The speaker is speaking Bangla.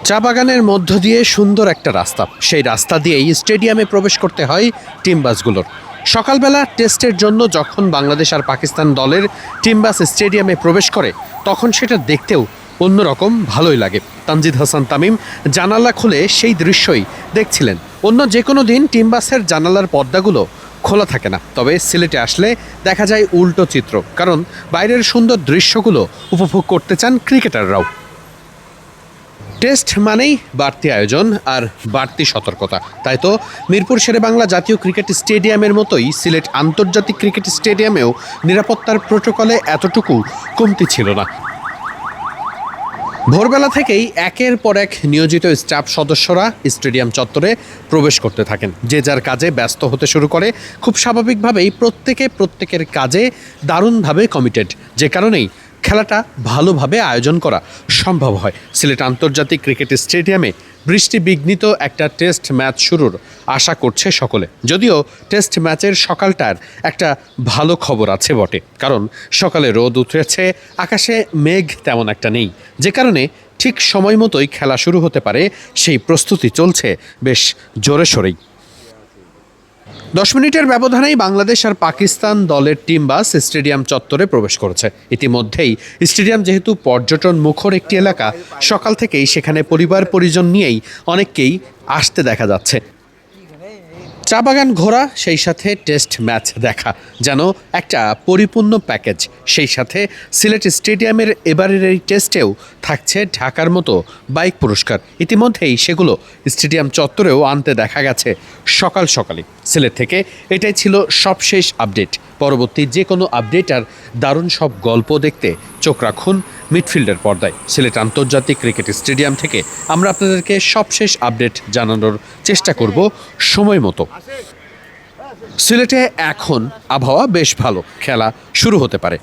চা বাগানের মধ্য দিয়ে সুন্দর একটা রাস্তা, সেই রাস্তা দিয়েই স্টেডিয়ামে প্রবেশ করতে হয় টিম বাসগুলোর। সকালবেলা টেস্টের জন্য যখন বাংলাদেশ আর পাকিস্তান দলের টিম বাস স্টেডিয়ামে প্রবেশ করে, তখন সেটা দেখতেও অন্যরকম ভালোই লাগে। তানজিদ হাসান তামিম জানালা খুলে সেই দৃশ্যই দেখছিলেন। অন্য যে কোনো দিন টিম বাসের জানালার পর্দাগুলো খোলা থাকে না, তবে সিলেটে আসলে দেখা যায় উল্টো চিত্র, কারণ বাইরের সুন্দর দৃশ্যগুলো উপভোগ করতে চান ক্রিকেটাররাও। টেস্ট মানেই বাড়তি আয়োজন আর বাড়তি সতর্কতা, তাই তো মিরপুর শেরেবাংলা জাতীয় ক্রিকেট স্টেডিয়ামের মতোই সিলেট আন্তর্জাতিক ক্রিকেট স্টেডিয়ামেও নিরাপত্তার প্রোটোকলে এতটুকু কমতি ছিল না। ভোরবেলা থেকেই একের পর এক নিয়োজিত স্টাফ সদস্যরা স্টেডিয়াম চত্বরে প্রবেশ করতে থাকেন, যে যার কাজে ব্যস্ত হতে শুরু করে। খুব স্বাভাবিকভাবেই প্রত্যেকের কাজে দারুণভাবে কমিটেড, যে কারণেই খেলাটা ভালোভাবে আয়োজন করা সম্ভব হয়। সিলেট আন্তর্জাতিক ক্রিকেট স্টেডিয়ামে বৃষ্টি বিঘ্নিত একটা টেস্ট ম্যাচ শুরুর আশা করছে সকলে। যদিও টেস্ট ম্যাচের সকালটার একটা ভালো খবর আছে বটে, কারণ সকালে রোদ উঠেছে, আকাশে মেঘ তেমন একটা নেই, যে কারণে ঠিক সময় মতোই খেলা শুরু হতে পারে সেই প্রস্তুতি চলছে বেশ জোরে সোরেই। 10 মিনিটের ব্যবধানেই বাংলাদেশ আর পাকিস্তান দলের টিম বাস স্টেডিয়াম চত্বরে প্রবেশ করেছে। ইতিমধ্যেই স্টেডিয়াম যেহেতু পর্যটন মুখর একটি এলাকা, সকাল থেকেই সেখানে পরিবার পরিজন নিয়েই অনেককেই আসতে দেখা যাচ্ছে। চা বাগান ঘোরা, সেই সাথে টেস্ট ম্যাচ দেখা, যেন একটা পরিপূর্ণ প্যাকেজ। সেই সাথে সিলেট স্টেডিয়ামের এবারের এই টেস্টেও থাকছে ঢাকার মতো বাইক পুরস্কার। ইতিমধ্যেই সেগুলো স্টেডিয়াম চত্বরেও আনতে দেখা গেছে সকাল সকালই। সিলেট থেকে এটাই ছিল সবশেষ আপডেট। পরবর্তী যে কোনো আপডেট আর দারুণ সব গল্প দেখতে চোখ রাখুন মিডফিল্ডের পর্দায়। সিলেট আন্তর্জাতিক ক্রিকেট স্টেডিয়াম থেকে আমরা আপনাদেরকে সবশেষ আপডেট জানানোর চেষ্টা করব সময় মতো। সিলেটে এখন আবহাওয়া বেশ ভালো, খেলা শুরু হতে পারে।